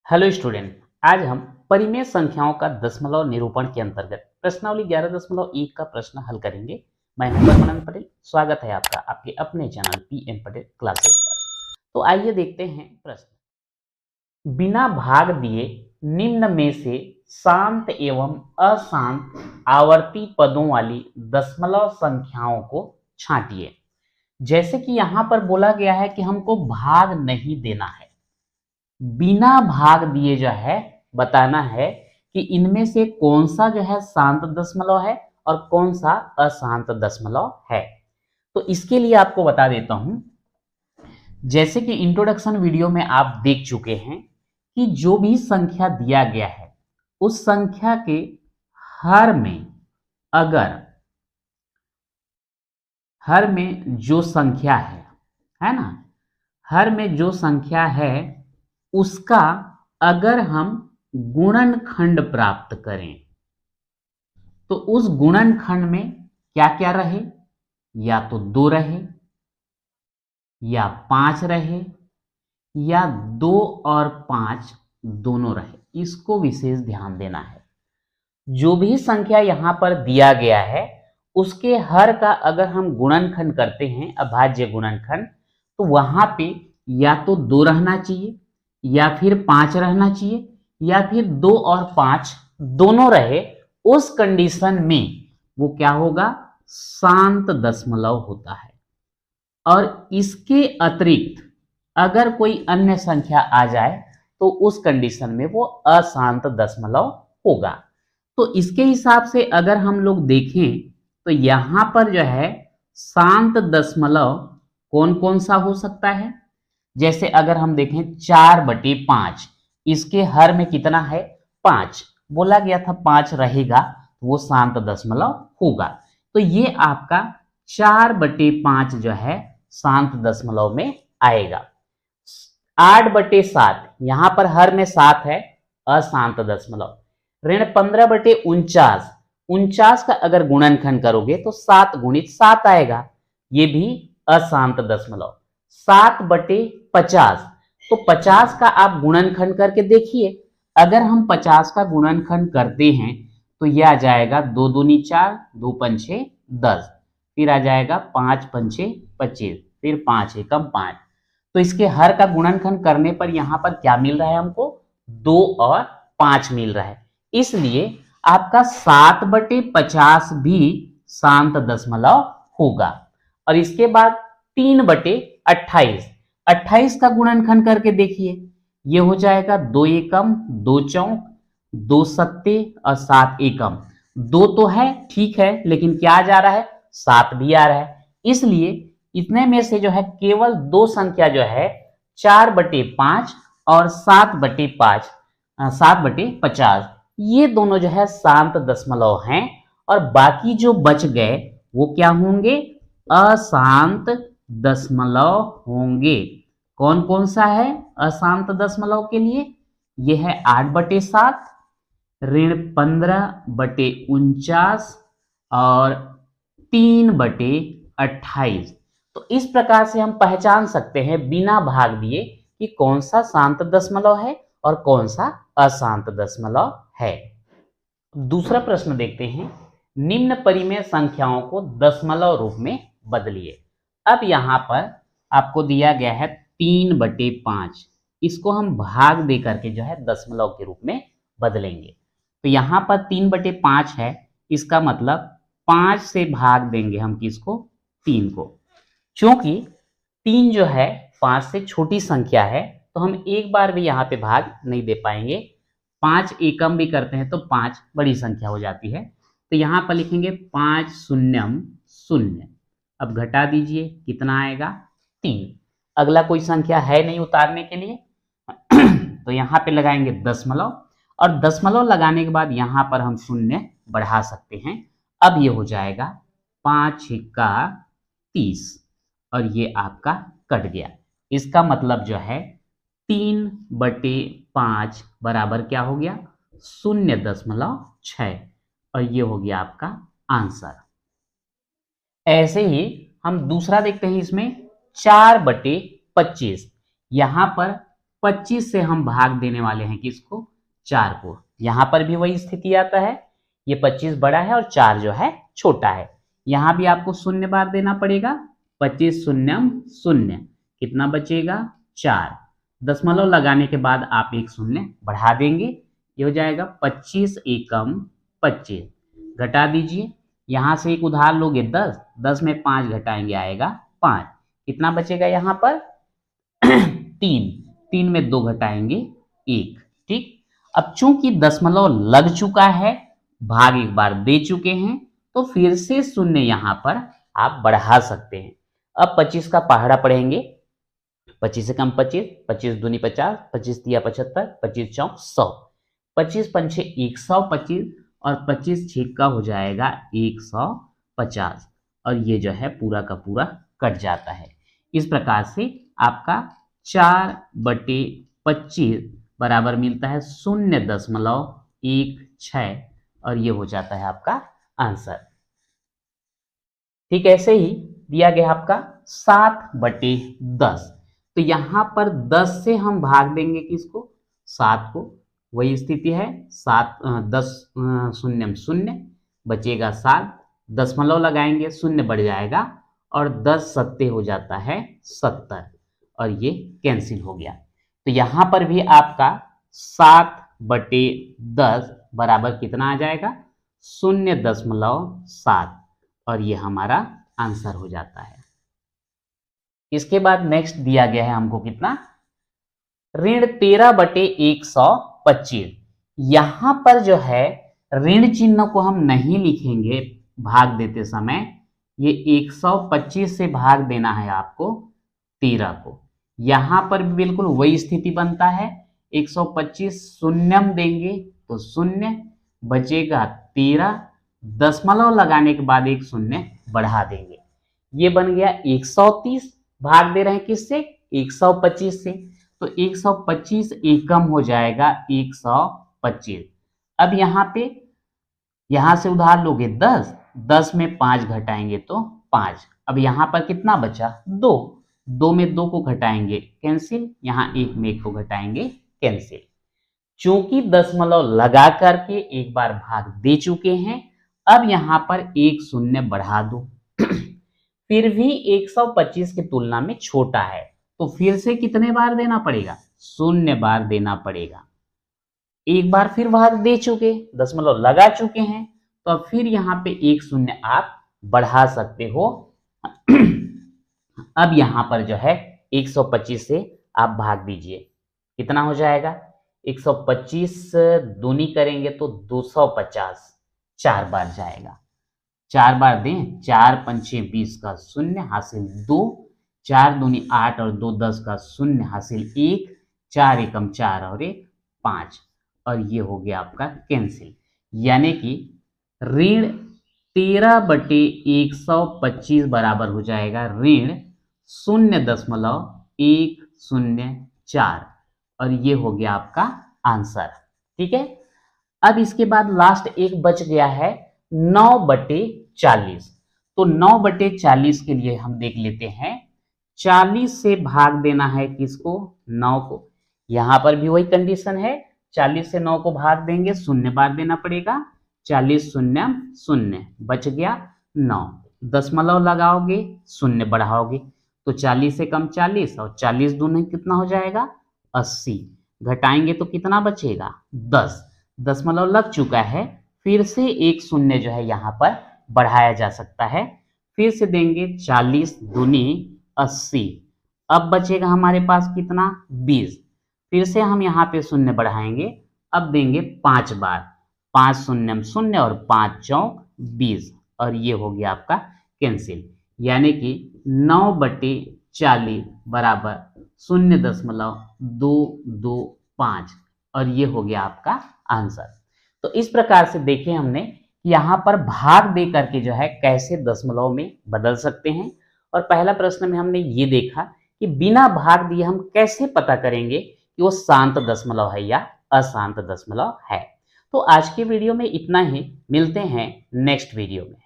Hello student, आज हम परिमेय संख्याओं का दशमलव निरूपण के अंतर्गत प्रश्नावली 11.1 का प्रश्न हल करेंगे। मैं हूं परमानंद पटेल। स्वागत है आपका आपके अपने चैनल पीएम पटेल क्लासेस पर। तो आइए देखते हैं प्रश्न। बिना भाग दिए निम्न में से शांत एवं अशांत आवर्ती पदों वाली दशमलव संख्याओं को छांटिए। जैसे कि यहाँ पर बोला गया है कि हमको भाग नहीं देना है, बिना भाग दिए जो है बताना है कि इनमें से कौन सा जो है शांत दशमलव है और कौन सा अशांत दशमलव है। तो इसके लिए आपको बता देता हूं, जैसे कि इंट्रोडक्शन वीडियो में आप देख चुके हैं कि जो भी संख्या दिया गया है उस संख्या के हर में अगर हर में जो संख्या है ना, हर में जो संख्या है उसका अगर हम गुणनखंड प्राप्त करें तो उस गुणनखंड में क्या क्या रहे, या तो 2 रहे या 5 रहे या 2 और 5 दोनों रहे। इसको विशेष ध्यान देना है। जो भी संख्या यहां पर दिया गया है उसके हर का अगर हम गुणनखंड करते हैं, अभाज्य गुणनखंड, तो वहां पे या तो 2 रहना चाहिए या फिर 5 रहना चाहिए या फिर 2 और 5 दोनों रहे। उस कंडीशन में वो क्या होगा, शांत दशमलव होता है। और इसके अतिरिक्त अगर कोई अन्य संख्या आ जाए तो उस कंडीशन में वो अशांत दशमलव होगा। तो इसके हिसाब से अगर हम लोग देखें तो यहां पर जो है शांत दशमलव कौन कौन सा हो सकता है। जैसे अगर हम देखें 4/5, इसके हर में कितना है, 5 बोला गया था, 5 रहेगा तो वो शांत दशमलव होगा। तो ये आपका 4/5 जो है शांत दशमलव में आएगा। 8/7 यहां पर हर में 7 है, अशांत दशमलव। ऋण 15/49, 49 का अगर गुणनखंड करोगे तो 7 गुणित 7 आएगा, ये भी अशांत दशमलव। 7/50, तो 50 का आप गुणनखंड करके देखिए। अगर हम 50 का गुणनखंड करते हैं तो यह आ जाएगा 2 दूनी 4, 2 पंछे 10, फिर आ जाएगा 5 पंछे 25, फिर 5 एकम 5। तो इसके हर का गुणनखंड करने पर यहां पर क्या मिल रहा है हमको, 2 और 5 मिल रहा है। इसलिए आपका 7/50 भी शांत दशमलव होगा। और इसके बाद 3/28, 28 का गुणनखंड करके देखिए, ये हो जाएगा 2 एकम 2 चौक 2 सत्ते और 7 एकम। 2 तो है ठीक है, लेकिन क्या जा रहा है, 7 भी आ रहा है। इसलिए इतने में से जो है केवल 2 संख्या जो है 4/5 और 7/5, 7/50, ये दोनों जो है शांत दशमलव हैं। और बाकी जो बच गए वो क्या होंगे, अशांत दशमलव होंगे। कौन कौन सा है अशांत दशमलव के लिए, यह है 8/7, ऋण 15/49 और 3/28। तो इस प्रकार से हम पहचान सकते हैं बिना भाग दिए कि कौन सा शांत दशमलव है और कौन सा अशांत दशमलव है। दूसरा प्रश्न देखते हैं। निम्न परिमेय संख्याओं को दशमलव रूप में बदलिए। अब यहां पर आपको दिया गया है 3/5, इसको हम भाग दे करके जो है दशमलव के रूप में बदलेंगे। तो यहां पर 3/5 है, इसका मतलब 5 से भाग देंगे हम किसको, 3 को। क्योंकि 3 जो है 5 से छोटी संख्या है तो हम एक बार भी यहाँ पे भाग नहीं दे पाएंगे। 5 एकम भी करते हैं तो 5 बड़ी संख्या हो जाती है। तो यहाँ पर लिखेंगे 5 शून्यम 0। अब घटा दीजिए, कितना आएगा, 3। अगला कोई संख्या है नहीं उतारने के लिए तो यहाँ पे लगाएंगे दशमलव, और दशमलव लगाने के बाद यहाँ पर हम 0 बढ़ा सकते हैं। अब ये हो जाएगा 5 छिक्का 30 और ये आपका कट गया। इसका मतलब जो है 3/5 बराबर क्या हो गया, 0.6, और ये हो गया आपका आंसर। ऐसे ही हम दूसरा देखते हैं, इसमें 4/25, यहां पर 25 से हम भाग देने वाले हैं किसको, 4 को। यहां पर भी वही स्थिति आता है, ये 25 बड़ा है और 4 जो है छोटा है। यहां भी आपको 0 बार देना पड़ेगा, 25 शून्यम 0, कितना बचेगा 4। दशमलव लगाने के बाद आप एक 0 बढ़ा देंगे, ये हो जाएगा 25 एकम 25। घटा दीजिए, यहां से एक उधार लोगे 10, 10 में 5 घटाएंगे आएगा 5, कितना बचेगा यहाँ पर 3, 3 में 2 घटाएंगे 1। ठीक, अब चूंकि दशमलव लग चुका है, भाग एक बार दे चुके हैं, तो फिर से 0 यहाँ पर आप बढ़ा सकते हैं। अब 25 का पहाड़ा पढ़ेंगे, 25 से कम 25, 25 दूनी 50, 25 तिया 75, 25 चौक 100, 25 पंछे 125 और 25 छिक्का हो जाएगा 150, और ये जो है पूरा का पूरा कट जाता है। इस प्रकार से आपका 4/25 बराबर मिलता है 0.16, और ये हो जाता है आपका आंसर। ठीक, ऐसे ही दिया गया आपका 7/10, तो यहां पर 10 से हम भाग देंगे किसको, 7 को। वही स्थिति है, 10 शून्यम 0 बचेगा 7, दशमलव लगाएंगे 0 बढ़ जाएगा और 10 सत्ते हो जाता है 70, और ये कैंसिल हो गया। तो यहां पर भी आपका 7/10 बराबर कितना आ जाएगा 0.7, और ये हमारा आंसर हो जाता है। इसके बाद नेक्स्ट दिया गया है हमको कितना, ऋण 13/125। यहां पर जो है ऋण चिन्ह को हम नहीं लिखेंगे भाग देते समय, ये 125 से भाग देना है आपको 13 को। यहां पर भी बिल्कुल वही स्थिति बनता है, 125 शून्यम देंगे तो 0 बचेगा 13, दशमलव लगाने के बाद एक 0 बढ़ा देंगे, ये बन गया 130। भाग दे रहे हैं किससे, 125 से, तो 125 एकम हो जाएगा 125। अब यहां से उधार लोगे 10, 10 में 5 घटाएंगे तो 5। अब यहां पर कितना बचा 2, 2 में 2 को घटाएंगे कैंसिल, यहां 1 में 1 को घटाएंगे कैंसिल। चूंकि दशमलव लगा करके एक बार भाग दे चुके हैं, अब यहां पर एक 0 बढ़ा दो फिर भी 125 की तुलना में छोटा है, तो फिर से कितने बार देना पड़ेगा, 0 बार देना पड़ेगा। एक बार फिर भाग दे चुके, दशमलव लगा चुके हैं, तो अब फिर यहाँ पे एक 0 आप बढ़ा सकते हो। अब यहां पर जो है 125 से आप भाग दीजिए, कितना हो जाएगा 125 दूनी करेंगे तो 250, 4 बार जाएगा, 4 बार दें, 4 पंचे 20 का 0 हासिल 2, 4 दूनी 8 और 2 10 का 0 हासिल 1, 4 एकम 4 और 1 5, और ये हो गया आपका कैंसिल। यानी कि ऋण 13/125 बराबर हो जाएगा ऋण 0.104, और ये हो गया आपका आंसर। ठीक है, अब इसके बाद लास्ट एक बच गया है 9/40। तो 9/40 के लिए हम देख लेते हैं, 40 से भाग देना है किसको, 9 को। यहां पर भी वही कंडीशन है, 40 से 9 को भाग देंगे 0 बार देना पड़ेगा, 40 शून्यम 0 बच गया 9, दशमलव लगाओगे 0 बढ़ाओगे तो 40 से कम 40, और 40 दूनी कितना हो जाएगा 80, घटाएंगे तो कितना बचेगा 10, दशमलव लग चुका है, फिर से एक 0 जो है यहाँ पर बढ़ाया जा सकता है, फिर से देंगे 40 दूनी 80, अब बचेगा हमारे पास कितना 20, फिर से हम यहाँ पे 0 बढ़ाएंगे, अब देंगे 5 बार, 5 शून्यम 0 और 5 चौक 20, और ये हो गया आपका कैंसिल। यानी कि 9/40 बराबर 0.225, और ये हो गया आपका आंसर। तो इस प्रकार से देखें हमने कि यहाँ पर भाग दे करके जो है कैसे दशमलव में बदल सकते हैं, और पहला प्रश्न में हमने ये देखा कि बिना भाग दिए हम कैसे पता करेंगे कि वो शांत दशमलव है या अशांत दशमलव है। तो आज के वीडियो में इतना ही, मिलते हैं नेक्स्ट वीडियो में।